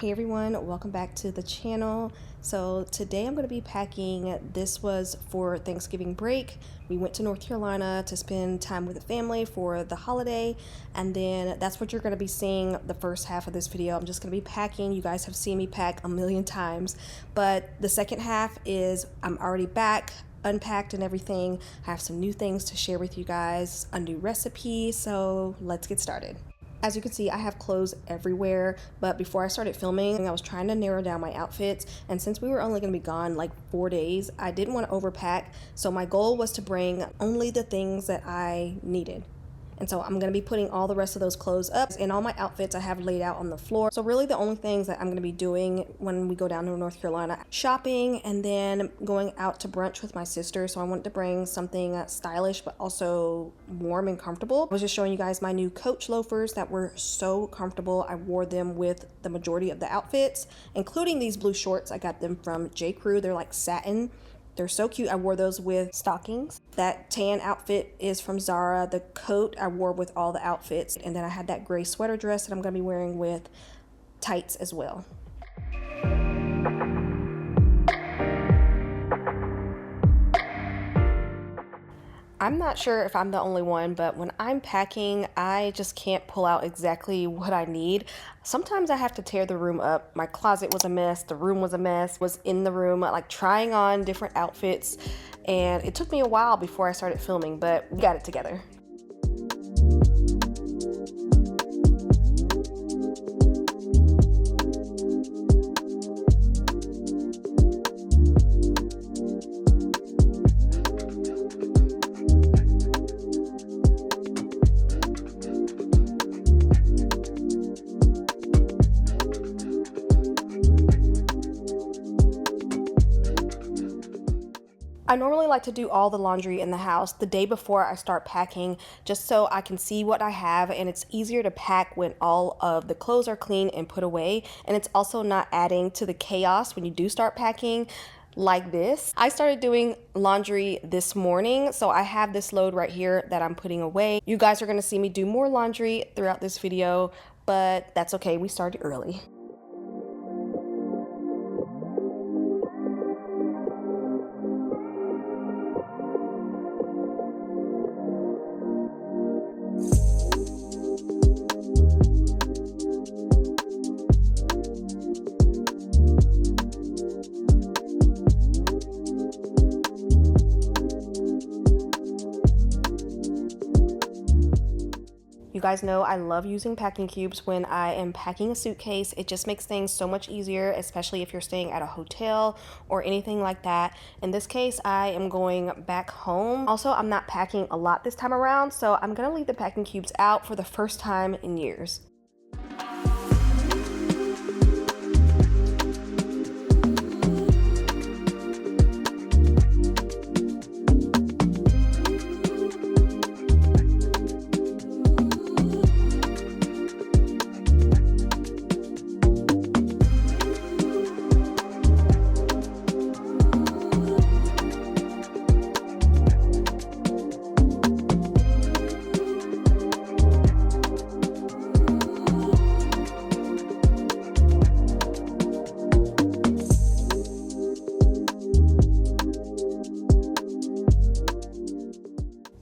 Hey everyone, welcome back to the channel. So today I'm going to be packing. This was for Thanksgiving break. We went to North Carolina to spend time with the family for the holiday, and then that's what you're going to be seeing the first half of this video. I'm just going to be packing. You guys have seen me pack a million times, but the second half is I'm already back, unpacked and everything. I have some new things to share with you guys, a new recipe, so let's get started. As you can see, I have clothes everywhere, but before I started filming, I was trying to narrow down my outfits, and since we were only going to be gone like 4 days, I didn't want to overpack, so my goal was to bring only the things that I needed. And so I'm going to be putting all the rest of those clothes up, and all my outfits I have laid out on the floor. So really the only things that I'm going to be doing when we go down to North Carolina, shopping and then going out to brunch with my sister. So I wanted to bring something stylish but also warm and comfortable. I was just showing you guys my new Coach loafers that were so comfortable. I wore them with the majority of the outfits, including these blue shorts. I got them from J. Crew. They're like satin. They're so cute. I wore those with stockings. That tan outfit is from Zara. The coat I wore with all the outfits. And then I had that gray sweater dress that I'm going to be wearing with tights as well. I'm not sure if I'm the only one, but when I'm packing, I just can't pull out exactly what I need. Sometimes I have to tear the room up. My closet was a mess, the room was a mess, was in the room like trying on different outfits, and it took me a while before I started filming, but we got it together. I normally like to do all the laundry in the house the day before I start packing, just so I can see what I have, and it's easier to pack when all of the clothes are clean and put away, and it's also not adding to the chaos when you do start packing like this. I started doing laundry this morning, so I have this load right here that I'm putting away. You guys are going to see me do more laundry throughout this video, but that's okay, we started early. You guys know I love using packing cubes when I am packing a suitcase. It just makes things so much easier, especially if you're staying at a hotel or anything like that. In this case, I am going back home. Also, I'm not packing a lot this time around, so I'm gonna leave the packing cubes out for the first time in years.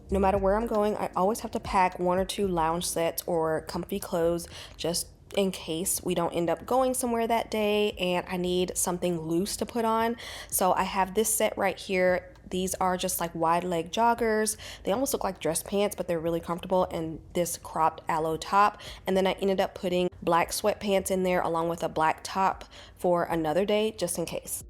No matter where I'm going, I always have to pack 1 or 2 lounge sets or comfy clothes just in case we don't end up going somewhere that day and I need something loose to put on. So I have this set right here. These are just like wide leg joggers. They almost look like dress pants, but they're really comfortable, and this cropped aloe top. And then I ended up putting black sweatpants in there along with a black top for another day just in case.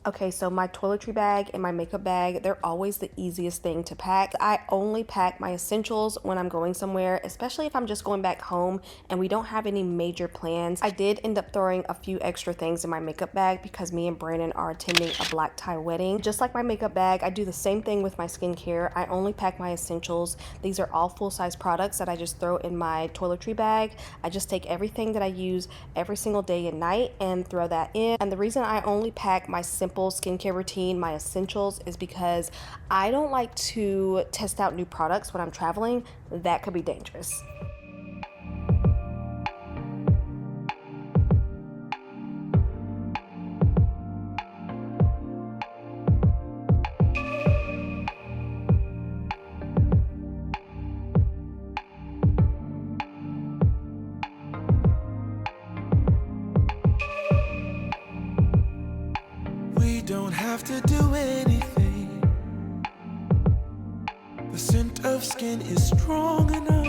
Okay, so my toiletry bag and my makeup bag, they're always the easiest thing to pack. I only pack my essentials when I'm going somewhere, especially if I'm just going back home and we don't have any major plans. I did end up throwing a few extra things in my makeup bag because me and Brandon are attending a black tie wedding. Just like my makeup bag, I do the same thing with my skincare. I only pack my essentials. These are all full-size products that I just throw in my toiletry bag. I just take everything that I use every single day and night and throw that in. And the reason I only pack my simple simple skincare routine, my essentials, is because I don't like to test out new products when I'm traveling. That could be dangerous. Don't have to do anything. The scent of skin is strong enough.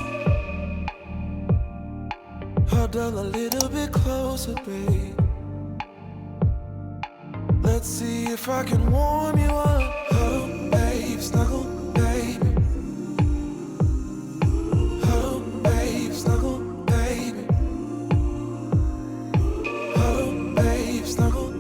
Huddle a little bit closer, babe. Let's see if I can warm you up. Huddle, babe, snuggle, baby. Huddle, babe, snuggle, baby. Huddle, babe, snuggle.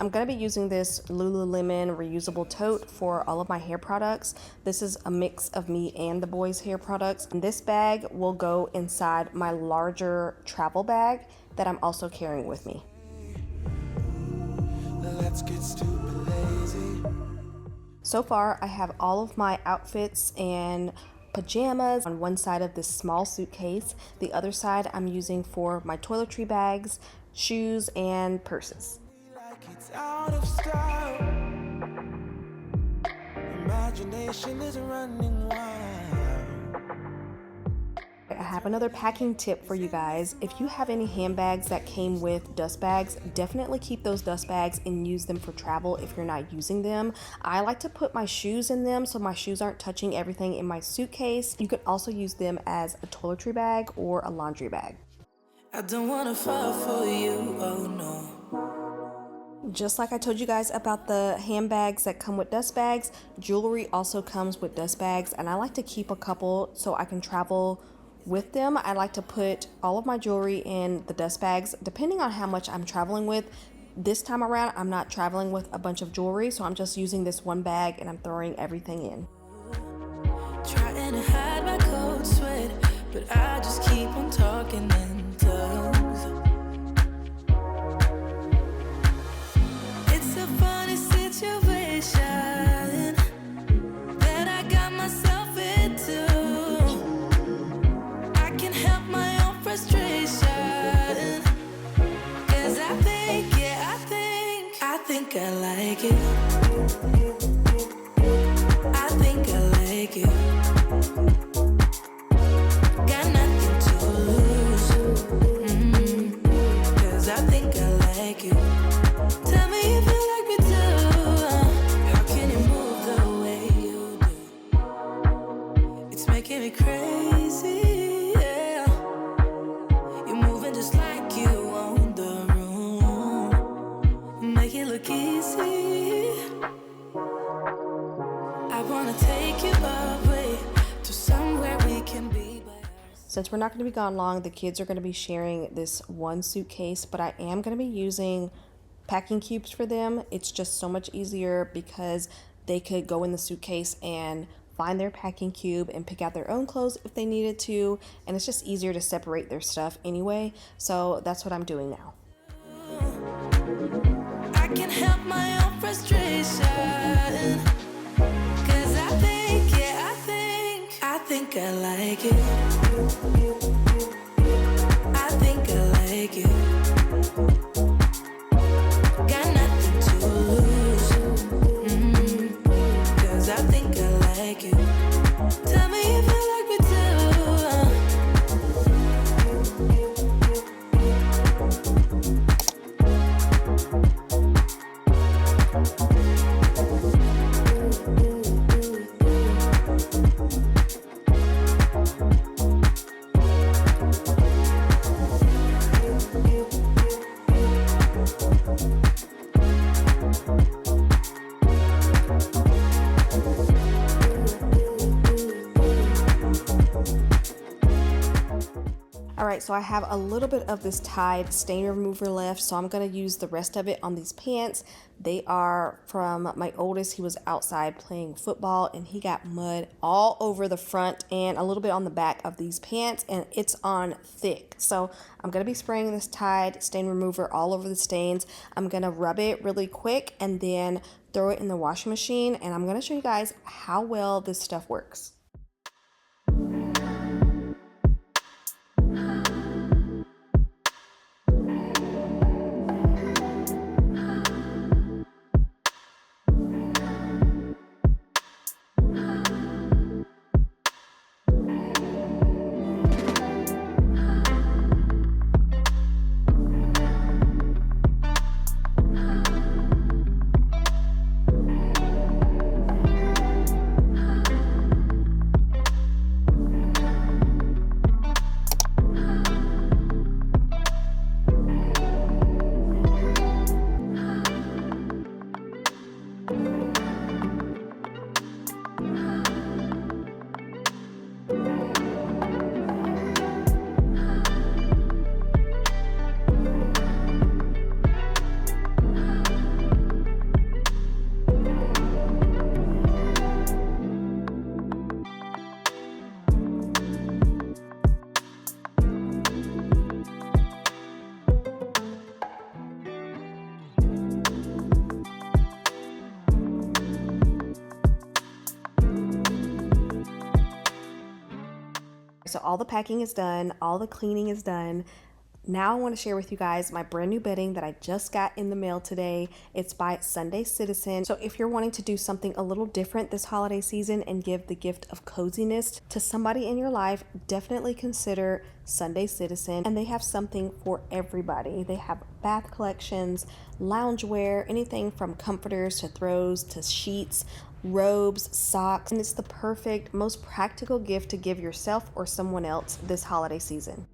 I'm going to be using this Lululemon reusable tote for all of my hair products. This is a mix of me and the boys' hair products. And this bag will go inside my larger travel bag that I'm also carrying with me. Let's get stupid lazy. So far, I have all of my outfits and pajamas on one side of this small suitcase. The other side I'm using for my toiletry bags, shoes, and purses. It's out of style. Imagination is running wild. I have another packing tip for you guys. If you have any handbags that came with dust bags, definitely keep those dust bags and use them for travel if you're not using them. I like to put my shoes in them so my shoes aren't touching everything in my suitcase. You could also use them as a toiletry bag or a laundry bag. I don't want to fall for you, oh no. Just like I told you guys about the handbags that come with dust bags, jewelry also comes with dust bags, and I like to keep a couple so I can travel with them. I like to put all of my jewelry in the dust bags depending on how much I'm traveling with. This time around, I'm not traveling with a bunch of jewelry, so I'm just using this one bag and I'm throwing everything in. Trying to hide my cold sweat, but I just keep on talking in tongues. It's a funny situation that I got myself into. I can help my own frustration, 'cause I think, yeah, I think I like it. I think I like it. Got nothing to lose, 'cause I think I like it. Tell me if you like me too. How can you move the way you do? It's making me crazy, yeah. You're moving just like you own the room. Make it look easy. I wanna take you away to somewhere we can be by ourselves. Since we're not going to be gone long, the kids are going to be sharing this one suitcase, but I am going to be using packing cubes for them. It's just so much easier because they could go in the suitcase and find their packing cube and pick out their own clothes if they needed to, and it's just easier to separate their stuff anyway. So that's what I'm doing now. I can help my own frustration, 'cause I think, yeah, I think I like it. I think I like it. Got nothing to lose, 'cause I think I like it. Tell me if you like me too. Alright, so I have a little bit of this Tide stain remover left, so I'm going to use the rest of it on these pants. They are from my oldest. He was outside playing football and he got mud all over the front and a little bit on the back of these pants, and it's on thick. So I'm going to be spraying this Tide stain remover all over the stains. I'm going to rub it really quick and then throw it in the washing machine, and I'm going to show you guys how well this stuff works. So all the packing is done, all the cleaning is done. Now I want to share with you guys my brand new bedding that I just got in the mail today. It's by Sunday Citizen. So if you're wanting to do something a little different this holiday season and give the gift of coziness to somebody in your life, definitely consider Sunday Citizen. And they have something for everybody. They have bath collections, loungewear, anything from comforters to throws to sheets, robes, socks, and it's the perfect, most practical gift to give yourself or someone else this holiday season.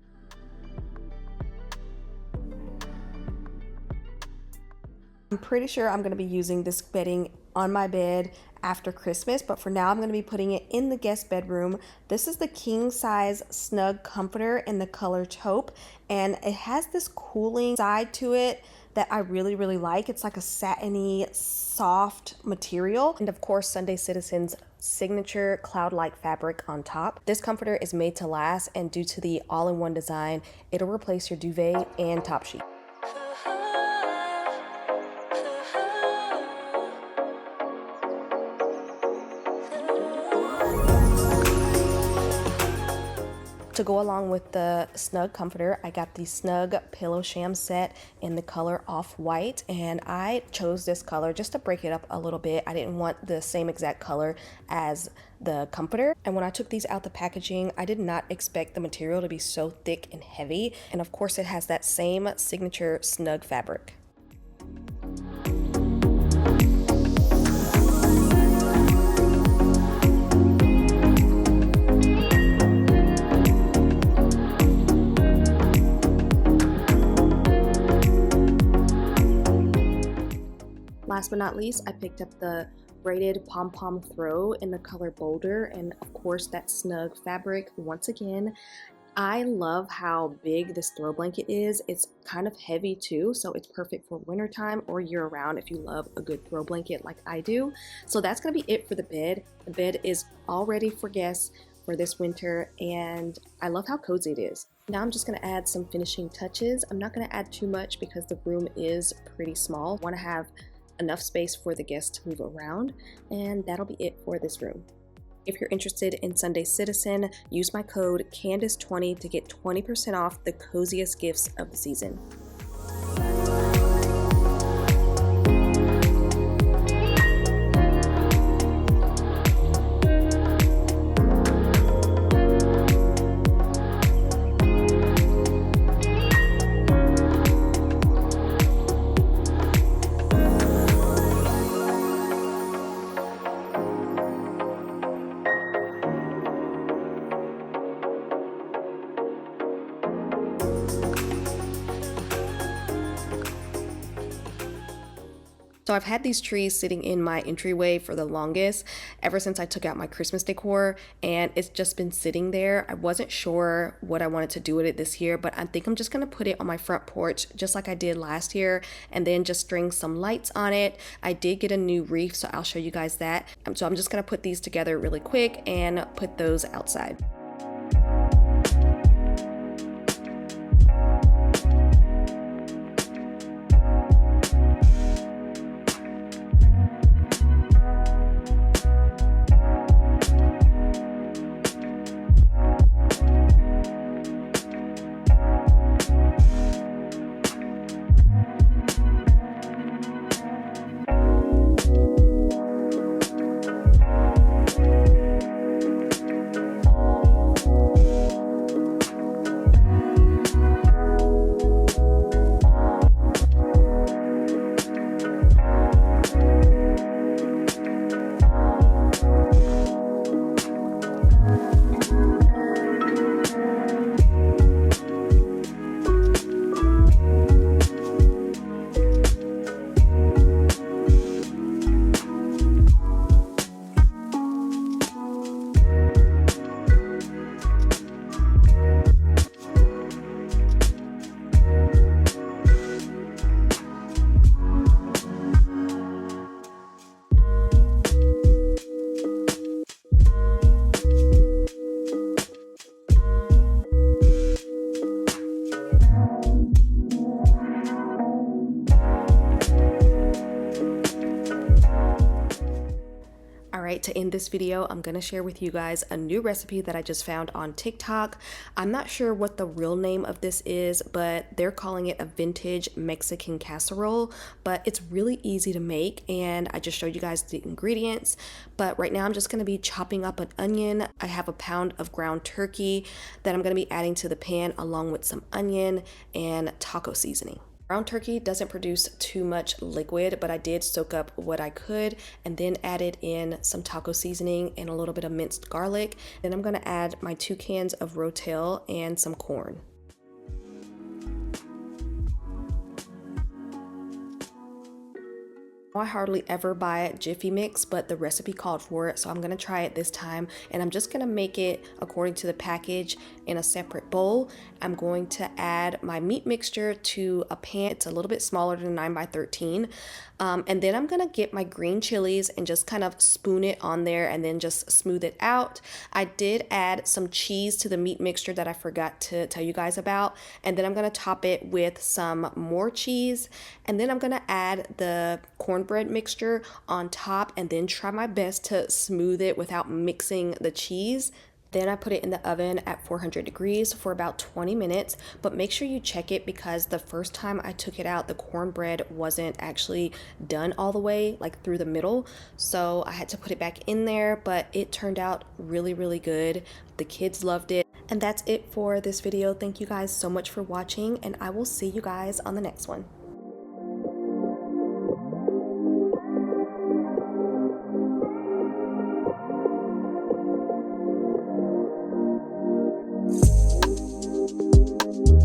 I'm pretty sure I'm going to be using this bedding on my bed after Christmas, but for now I'm going to be putting it in the guest bedroom. This is the king size snug comforter in the color taupe, and it has this cooling side to it that I really like. It's like a satiny, soft material, and of course Sunday Citizen's signature cloud-like fabric on top. This comforter is made to last, and due to the all-in-one design, it'll replace your duvet and top sheet. To go along with the snug comforter, I got the snug pillow sham set in the color off-white, and I chose this color just to break it up a little bit. I didn't want the same exact color as the comforter, and when I took these out the packaging, I did not expect the material to be so thick and heavy, and of course it has that same signature snug fabric. Last but not least, I picked up the braided pom-pom throw in the color Boulder, and of course that snug fabric once again. I love how big this throw blanket is. It's kind of heavy too, so it's perfect for wintertime or year-round if you love a good throw blanket like I do. So that's gonna be it for the bed. The bed is all ready for guests for this winter, and I love how cozy it is. Now I'm just gonna add some finishing touches. I'm not gonna add too much because the room is pretty small. I wanna have enough space for the guests to move around, and that'll be it for this room. If you're interested in Sunday Citizen, use my code Candis20 to get 20% off the coziest gifts of the season. So I've had these trees sitting in my entryway for the longest, ever since I took out my Christmas decor, and it's just been sitting there. I wasn't sure what I wanted to do with it this year, but I think I'm just gonna put it on my front porch just like I did last year, and then just string some lights on it. I did get a new wreath, so I'll show you guys that. So I'm just gonna put these together really quick and put those outside. Alright, to end this video, I'm going to share with you guys a new recipe that I just found on TikTok. I'm not sure what the real name of this is, but they're calling it a vintage Mexican casserole, but it's really easy to make, and I just showed you guys the ingredients. But right now I'm just going to be chopping up an onion. I have a pound of ground turkey that I'm going to be adding to the pan along with some onion and taco seasoning. Ground turkey doesn't produce too much liquid, but I did soak up what I could and then added in some taco seasoning and a little bit of minced garlic. Then I'm going to add my 2 cans of Rotel and some corn. I hardly ever buy Jiffy Mix, but the recipe called for it, so I'm gonna try it this time, and I'm just gonna make it according to the package in a separate bowl. I'm going to add my meat mixture to a pan. It's a little bit smaller than 9 by 13, and then I'm gonna get my green chilies and just kind of spoon it on there and then just smooth it out. I did add some cheese to the meat mixture that I forgot to tell you guys about, and then I'm gonna top it with some more cheese, and then I'm gonna add the cornbread mixture on top and then try my best to smooth it without mixing the cheese. Then I put it in the oven at 400 degrees for about 20 minutes, but make sure you check it because the first time I took it out, the cornbread wasn't actually done all the way, like through the middle. So I had to put it back in there, but it turned out really, really good. The kids loved it. And that's it for this video. Thank you guys so much for watching, and I will see you guys on the next one.